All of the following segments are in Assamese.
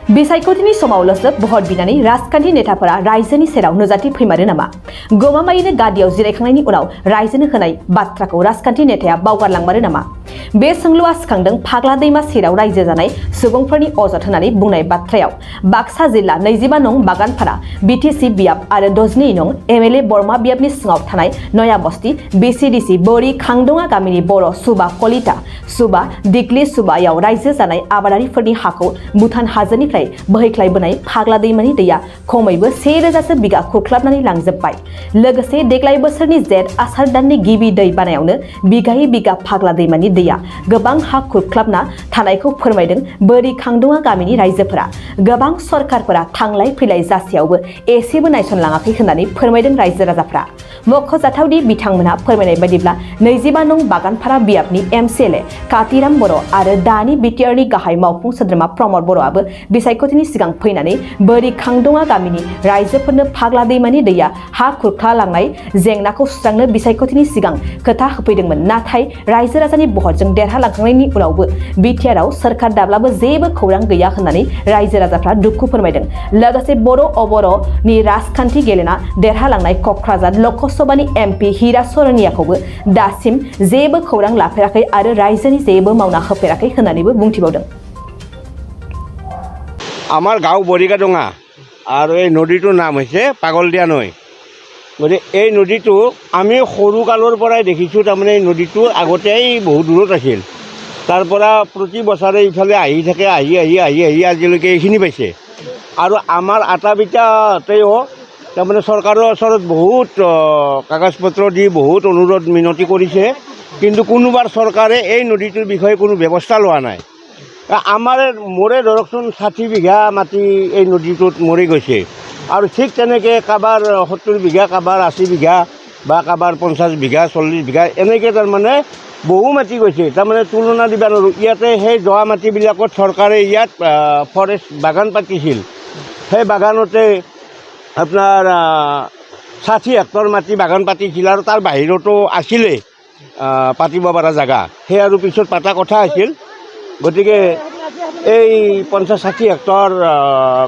बिसायख'थिनि समावल'सो बहर बिनानै राजखान्थि नेताफोरा रायजोनि सेराव नुजाथि फैमारो नामा? गमामायैनो गादियाव जिरायखांनायनि उनाव रायजोनो होनाय बाथ्राखौ राजखान्थि नेताया बावगारलांमारो नामा? बे सोंलुआ सिखांदों फाग्ला दैमा सेराव रायजो जानाय सुबुंफोरनि अजद होनानै बुंनाय बाथ्रायाव। बाक्सा जिल्ला 25 नं बागानपारा बिटिसि बियाब आरो 12 नं एमएलए बरमा बियाबनि सिङाव थानाय नया बस्ती बिसिडिसि बोरि खांदङा गामिनि बर' सुबा कलिता सुबा दिग्लि सुबायाव रायजो जानाय आबादारिफोरनि हाखौ भुटान हाजोनिफ्राय बोहैख्लायबोनाय फाग्ला दैमानि दैया खमैबो 1000 बिगा खुरख्लाबनानै लांजोबबाय। लोगोसे देग्लाय बोसोरनि जेठ आसार दाननि गिबि दै बानायावनो बिगायै बिगा फाग्ला दैमानि दैया गोबां हा खुरख्लाबना थानायखौ फोरमायदों बोरि खांदङा गामिनि रायजोफोरा। गोबां सरकारफोरा थांलाय फैलाय जासेयावबो एसेबो नायसनलाङाखै होननानै फोरमायदों रायजो राजाफ्रा। मख'जाथावदि बिथांमोनहा फोरमायनाय बायदिब्ला 25 नं बागानपारा बियाबनि एमसिएलए कातिराम बर' आरो दानि बिटिआरनि गाहाय मावफुं सोद्रोमा प्रमद बर'आबो बिसायख'थिनि सिगां फैनानै बोरि खांदङा गामिनि रायजोफोरनो फाग्ला दैमानि दैया हा खुरख्लालांनाय जेंनाखौ सुस्रांनो बिसायख'थिनि सिगां खोथा होफैदोंमोन। नाथाय रायजो राजानि बहरजों देरहालांखांनायनि उनावबो बिटिआरआव सोरखार दाब्लाबो जेबो खौरां गैया होननानै रायजो राजाफ्रा दुखु फोरमायदों। लोगोसे बर' अबर'नि राजखान्थि गेलेना देरहालांनाय क'क्राझार लकसभानि एमपि हिरा सरनियाखौबो दासिम जेबो खौरां लाफेराखै आरो रायजोनि जेबो मावना होफेराखै होननानैबो बुंथिबावदों। আমাৰ গাঁও বৰিকাডঙা আৰু এই নদীটোৰ নাম হৈছে পাগলদিয়া নৈ। গতিকে এই নদীটো আমি সৰু কালৰ পৰাই দেখিছোঁ। তাৰমানে এই নদীটো আগতেই বহুত দূৰত আছিল। তাৰ পৰা প্ৰতি বছৰে ইফালে আহি থাকে, আহি আহি আহি আহি আজিলৈকে এইখিনি পাইছে। আৰু আমাৰ আটাবিটাতেও তাৰমানে চৰকাৰৰ ওচৰত বহুত কাগজ পত্ৰ দি বহুত অনুৰোধ মিনতি কৰিছে, কিন্তু কোনোবাৰ চৰকাৰে এই নদীটোৰ বিষয়ে কোনো ব্যৱস্থা লোৱা নাই। আমাৰ মোৰে ধৰকচোন 60 বিঘা মাটি এই নদীটোত মৰি গৈছে, আৰু ঠিক তেনেকৈ কাৰোবাৰ 70 বিঘা, কাৰোবাৰ 80 বিঘা বা কাৰোবাৰ 50 বিঘা 40 বিঘা এনেকৈ তাৰমানে বহু মাটি গৈছে। তাৰমানে তুলনা দিব নোৱাৰোঁ। ইয়াতে সেই যোৱা মাটিবিলাকত চৰকাৰে ইয়াত ফৰেষ্ট বাগান পাতিছিল। সেই বাগানতে আপোনাৰ 60 হেক্টৰ মাটি বাগান পাতিছিল, আৰু তাৰ বাহিৰতো আছিলেই পাতিব পৰা জেগা। সেই আৰু পিছত পতা কথা আছিল। গতিকে এই 50-60 হেক্টৰ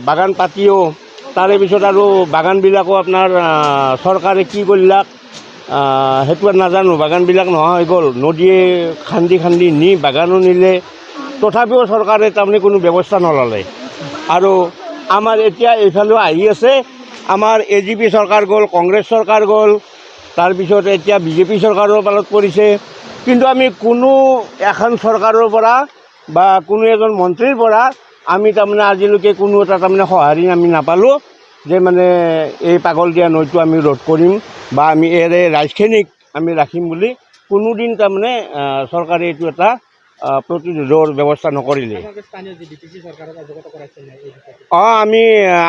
বাগান পাতিও তাৰে পিছত আৰু বাগানবিলাকো আপোনাৰ চৰকাৰে কি কৰিলাক সেইটো আৰু নাজানো। বাগানবিলাক নোহোৱা হৈ গ'ল, নদীয়ে খান্দি খান্দি নি বাগানো নিলে, তথাপিও চৰকাৰে তাৰমানে কোনো ব্যৱস্থা নল'লে। আৰু আমাৰ এতিয়া এইফালেও আহি আছে, আমাৰ এজিপি চৰকাৰ গ'ল, কংগ্ৰেছ চৰকাৰ গ'ল, তাৰপিছত এতিয়া বিজেপি চৰকাৰৰ পালত পৰিছে, কিন্তু আমি কোনো এখন চৰকাৰৰ পৰা বা কোনো এজন মন্ত্ৰীৰ পৰা আমি তাৰমানে আজিলৈকে কোনো এটা তাৰমানে সঁহাৰি আমি নাপালোঁ যে মানে এই পাগলদিয়া নৈটো আমি ৰোধ কৰিম বা আমি এৰে ৰাইজখিনিক আমি ৰাখিম বুলি কোনোদিন তাৰমানে চৰকাৰে এইটো এটা প্ৰতিৰোধৰ ব্যৱস্থা নকৰিলে। আমি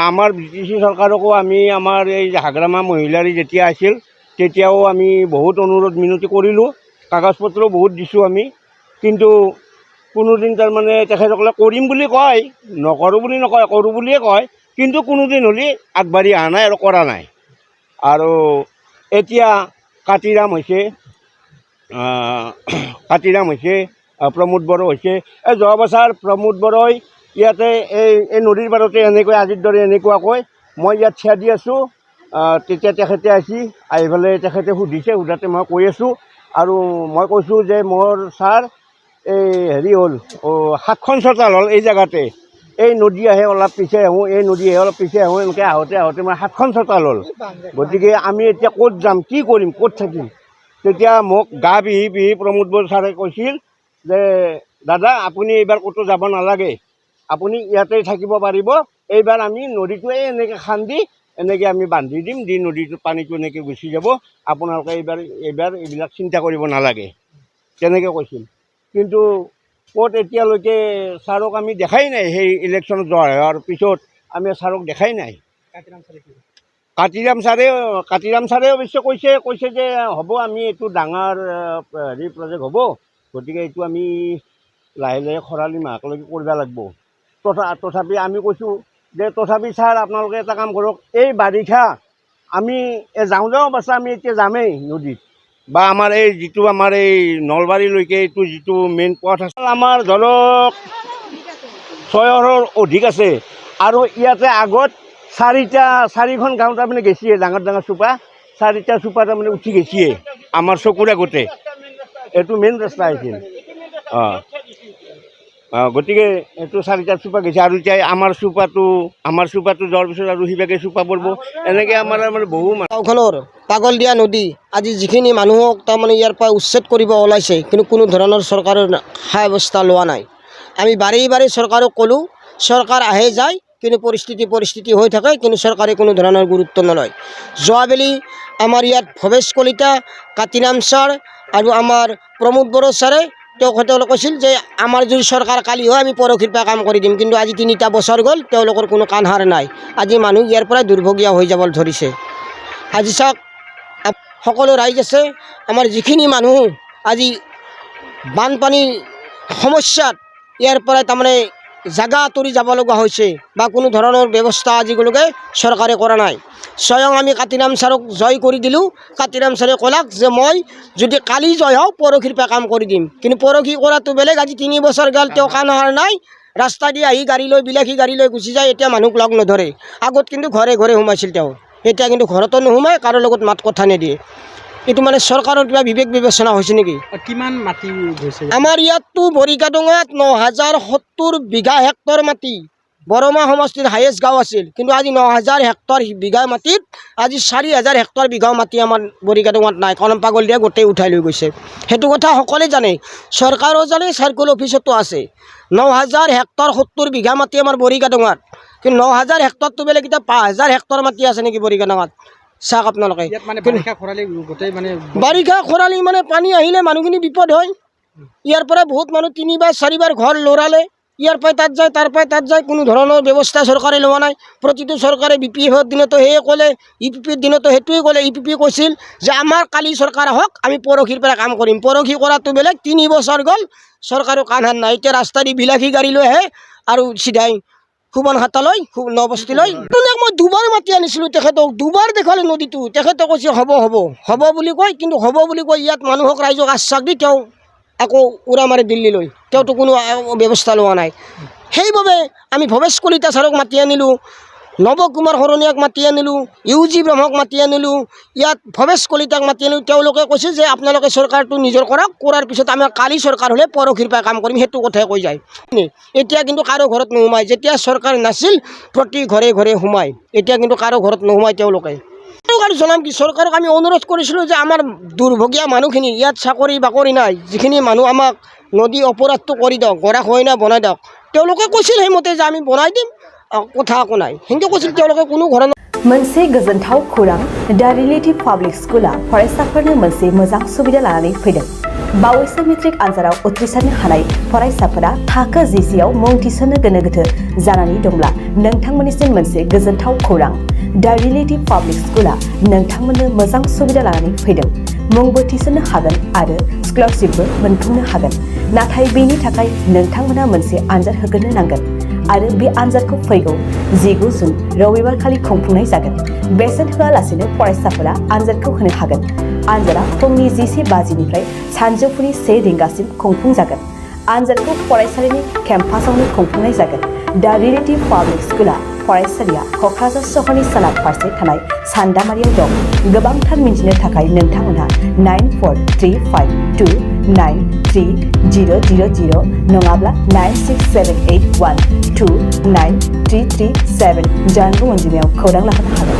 আমাৰ বিটিচি চৰকাৰকো আমি আমাৰ এই হাগ্ৰামা মহিলাৰী যেতিয়া আছিল তেতিয়াও আমি বহুত অনুৰোধ মিনতি কৰিলোঁ, কাগজ পত্ৰও বহুত দিছোঁ আমি, কিন্তু কোনোদিন তাৰমানে তেখেতসকলে কৰিম বুলি কয়, নকৰোঁ বুলি নকয়, কৰোঁ বুলিয়ে কয়, কিন্তু কোনোদিন হ'লে আগবাঢ়ি অহা নাই আৰু কৰা নাই। আৰু এতিয়া কাতিৰাম হৈছে প্ৰমোদ বড়ো হৈছে। এই যোৱা বছৰ প্ৰমোদ বড়োই ইয়াতে এই নদীৰ পাৰতে এনেকৈ আজিৰ দৰে এনেকুৱাকৈ মই ইয়াত থিয়া দি আছোঁ, তেতিয়া তেখেতে আহি পেলাই তেখেতে সুধিছে, সোধাতে মই কৈ আছোঁ, আৰু মই কৈছোঁ যে মোৰ ছাৰ এই হেৰি হ'ল 7খন চোতাল হ'ল এই জেগাতে। এই নদী আহে অলপ পিছে আহোঁ, এই নদী আহে অলপ পিছে আহোঁ, এনেকৈ আহোঁতে আহোঁতে মই 7খন চোতাল হ'ল। গতিকে আমি এতিয়া ক'ত যাম, কি কৰিম, ক'ত থাকিম? তেতিয়া মোক গা বিহি প্ৰমোদ বড়ো ছাৰে কৈছিল যে দাদা আপুনি এইবাৰ ক'তো যাব নালাগে, আপুনি ইয়াতে থাকিব পাৰিব। এইবাৰ আমি নদীটোৱে এনেকৈ খান্দি এনেকৈ আমি বান্ধি দিম, দি নদীটোৰ পানীটো এনেকৈ গুচি যাব, আপোনালোকে এইবাৰ এইবিলাক চিন্তা কৰিব নালাগে, তেনেকৈ কৈছিল। কিন্তু ক'ত এতিয়ালৈকে ছাৰক আমি দেখাই নাই। সেই ইলেকশ্যনত যোৱাৰ পিছত আমি ছাৰক দেখাই নাই। কাতিৰাম ছাৰে অৱশ্যে কৈছে যে হ'ব, আমি এইটো ডাঙৰ হেৰি প্ৰজেক্ট হ'ব, গতিকে এইটো আমি লাহে লাহে খৰালি মাহলৈকে কৰিব লাগিব। তথাপি আমি কৈছোঁ যে তথাপি ছাৰ আপোনালোকে এটা কাম কৰক, এই বাৰিষা আমি যাওঁ বাচ্ছা আমি এতিয়া যামেই নদীত, বা আমাৰ এই যিটো আমাৰ এই নলবাৰীলৈকে এইটো যিটো মেইন পথ আছে, আমাৰ ধৰক 600 অধিক আছে। আৰু ইয়াতে আগত চাৰিখন গাঁও তাৰমানে গেছিয়ে ডাঙৰ ডাঙৰ চোপা 4টা চোপা তাৰমানে উঠি গেছিয়ে আমাৰ চকুৰ আগতে এইটো মেইন ৰাস্তা আছিল গতিকে এইটো 4টা চোপা গেছে আৰু এতিয়া আমাৰ চোপাটো যোৱাৰ পিছত আৰু সিভাগে চোপা পৰব এনেকৈ আমাৰ মানে বহু গাঁওখনৰ পাগলদিয়া নদী আজি যিখিনি মানুহক তাৰমানে ইয়াৰ পৰা উচ্ছেদ কৰিব ওলাইছে কিন্তু কোনো ধৰণৰ চৰকাৰৰ সা ব্যৱস্থা লোৱা নাই আমি বাৰে বাৰে চৰকাৰক ক'লোঁ চৰকাৰ আহে যায় কিন্তু পৰিস্থিতি হৈ থাকে কিন্তু চৰকাৰে কোনো ধৰণৰ গুৰুত্ব নলয় যোৱাবেলি আমাৰ ইয়াত ভৱেশ কলিতা কাতিৰাম ছাৰ আৰু আমাৰ প্ৰমোদ বড়ো ছাৰে তেওঁলোকে কৈছিল যে আমাৰ যদি চৰকাৰ কালি হয় আমি পৰহিৰ পৰা কাম কৰি দিম কিন্তু আজি 3টা বছৰ গ'ল তেওঁলোকৰ কোনো কাণ সাৰ নাই আজি মানুহ ইয়াৰ পৰা দুৰ্ভগীয়া হৈ যাব ধৰিছে আজি চাওক সকলো ৰাইজ আছে আমাৰ যিখিনি মানুহ আজি বানপানী সমস্যাত ইয়াৰ পৰা তাৰমানে জাগা আঁতৰি যাব লগা হৈছে বা কোনো ধৰণৰ ব্যৱস্থা আজিলৈকে চৰকাৰে কৰা নাই স্বয়ং আমি কাতিৰাম ছাৰক জয় কৰি দিলোঁ কাতিৰাম ছাৰে ক'লাক যে মই যদি কালি জয় হওঁ পৰহিৰ পৰা কাম কৰি দিম কিন্তু পৰহি কৰাটো বেলেগ আজি 3 বছৰ গ'ল তেওঁ কাণ সাৰ নাই ৰাস্তা দি আহি গাড়ী লৈ বিলাসী গাড়ী লৈ গুচি যায় এতিয়া মানুহক লগ নধৰে আগত কিন্তু ঘৰে ঘৰে সোমাইছিল তেওঁ এতিয়া কিন্তু ঘৰতো নোসোমায় কাৰো লগত মাত কথা নিদিয়ে এইটো মানে চৰকাৰৰ কিবা বিবেক বিবেচনা হৈছে নেকি কিমান মাটি গৈছে আমাৰ ইয়াততো বৰিকাডোঙাত 9070 বিঘা হেক্টৰ মাটি বৰমা সমষ্টিৰ হায়েষ্ট গাঁও আছিল কিন্তু আজি 9000 হেক্টৰ বিঘা মাটিত আজি 4000 হেক্টৰ বিঘা মাটি আমাৰ বৰিকাডোঙাত নাই কাৰণ পাগলদিয়া গোটেই উঠাই লৈ গৈছে সেইটো কথা সকলোৱে জানে চৰকাৰো জানে চাৰ্কুল অফিচতো আছে 9000 হেক্টৰ 70 বিঘা মাটি আমাৰ বৰিকাডোঙাত কিন্তু 9000 হেক্টৰটো বেলেগ এতিয়া 5000 হেক্টৰ মাটি আছে নেকি বৰিকাডোঙাত চাওক আপোনালোকে বাৰিষা খৰালি মানে পানী আহিলে মানুহখিনি বিপদ হয় ইয়াৰ পৰা বহুত মানুহ 3বাৰ 4বাৰ ঘৰ লৰালে ইয়াৰ পৰা তাত যায় তাৰ পৰা তাত যায় কোনো ধৰণৰ ব্যৱস্থা চৰকাৰে লোৱা নাই প্ৰতিটো চৰকাৰে BPFৰ দিনতো সেয়ে ক'লে EPPৰ দিনতো সেইটোৱে ক'লে EPP কৈছিল যে আমাৰ কালি চৰকাৰ আহক আমি পৰহিৰ পৰা কাম কৰিম পৰহি কৰাটো বেলেগ 3 বছৰ গ'ল চৰকাৰৰ কাণ হাত নাই এতিয়া ৰাস্তা দি বিলাসী গাড়ী লৈ আহে আৰু চিধাই সুমন হাতালৈ নবস্তিলৈ মই 2বাৰ মাতি আনিছিলোঁ তেখেতক 2বাৰ দেখালে নদীটো তেখেতে কৈছে হ'ব বুলি কয় কিন্তু হ'ব বুলি কৈ ইয়াত মানুহক ৰাইজক আশ্বাস দি তেওঁ আকৌ উৰা মাৰি দিল্লীলৈ তেওঁতো কোনো ব্যৱস্থা লোৱা নাই সেইবাবে আমি ভৱেশ কলিতা ছাৰক মাতি আনিলোঁ নৱ কুমাৰ শৰণীয়াক মাতি আনিলোঁ UG ব্ৰহ্মক মাতি আনিলোঁ ইয়াত ভৱেশ কলিতাক মাতি আনিলোঁ তেওঁলোকে কৈছে যে আপোনালোকে চৰকাৰটো নিজৰ কৰাৰ পিছত আমাৰ কালি চৰকাৰ হ'লে পৰহিৰ পৰা কাম কৰিম সেইটো কথাই কৈ যায় এতিয়া কিন্তু কাৰো ঘৰত নোসোমায় যেতিয়া চৰকাৰ নাছিল প্ৰতি ঘৰে ঘৰে সোমায় এতিয়া কিন্তু কাৰো ঘৰত নোসোমায় তেওঁলোকে আৰু জনাম কি চৰকাৰক আমি অনুৰোধ কৰিছিলোঁ যে আমাৰ দুৰ্ভগীয়া মানুহখিনি ইয়াত চাকৰি বাকৰি নাই যিখিনি মানুহ আমাক নদী অপৰাধটো কৰি দিয়ক গৰা খহনা বনাই দিয়ক তেওঁলোকে কৈছিল সেইমতে যে আমি বনাই দিম কথা একো নাই সেনেকৈ কৈছিল তেওঁলোকে কোনো ঘৰৰ मोनसे गोजोनथाव खौरां दा रिलेटिभ पाब्लिक स्कुला फरायसाफोरनो मोनसे मोजां सुबिदा लानानै फैदों बावैसो मेट्रिक आनजादाव उथ्रिसारनो हानाय फरायसाफोरा थाखो जिसेआव मुं थिसननो गोनो गोथो जानानै दंब्ला नोंथांमोननिसिम मोनसे गोजोनथाव खौरां दा रिलेटिभ पाब्लिक स्कुला नोंथांमोननो मोजां सुबिदा लानानै फैदों मुंबो थिसननो हागोन आरो स्कलारशिपबो मोनफुंनो हागोन नाथाय बेनि थाखाय नोंथांमोना मोनसे आनजाद होग्रोनो नांगोन आरो बे आनजादखौ फैगौ 19 जुन रबिबार खालि खुंफुंनाय जागोन बेसेन होआलासेनो फरायसाफोरा आनजादखौ होनो हागोन आनजादा फुंनि 11 बाजिनिफ्राय सानजौफुनि 1 रिंगासिम खुंफुंजागोन आनजादखौ फरायसालिनि केम्पासावनो खुंफुंनाय जागोन दा रिलेटिभ पाब्लिक स्कुला फरायसालिया क'क्राझार सहरनि सोनाब फारसे थानाय सान्दामारियाव दं गोबांथार मिन्थिनो थाखाय नोंथांमोनहा 9435293000 नङाब्ला 9678129337 जानबुं अनजिमायाव खौरां लाहरनो हागोन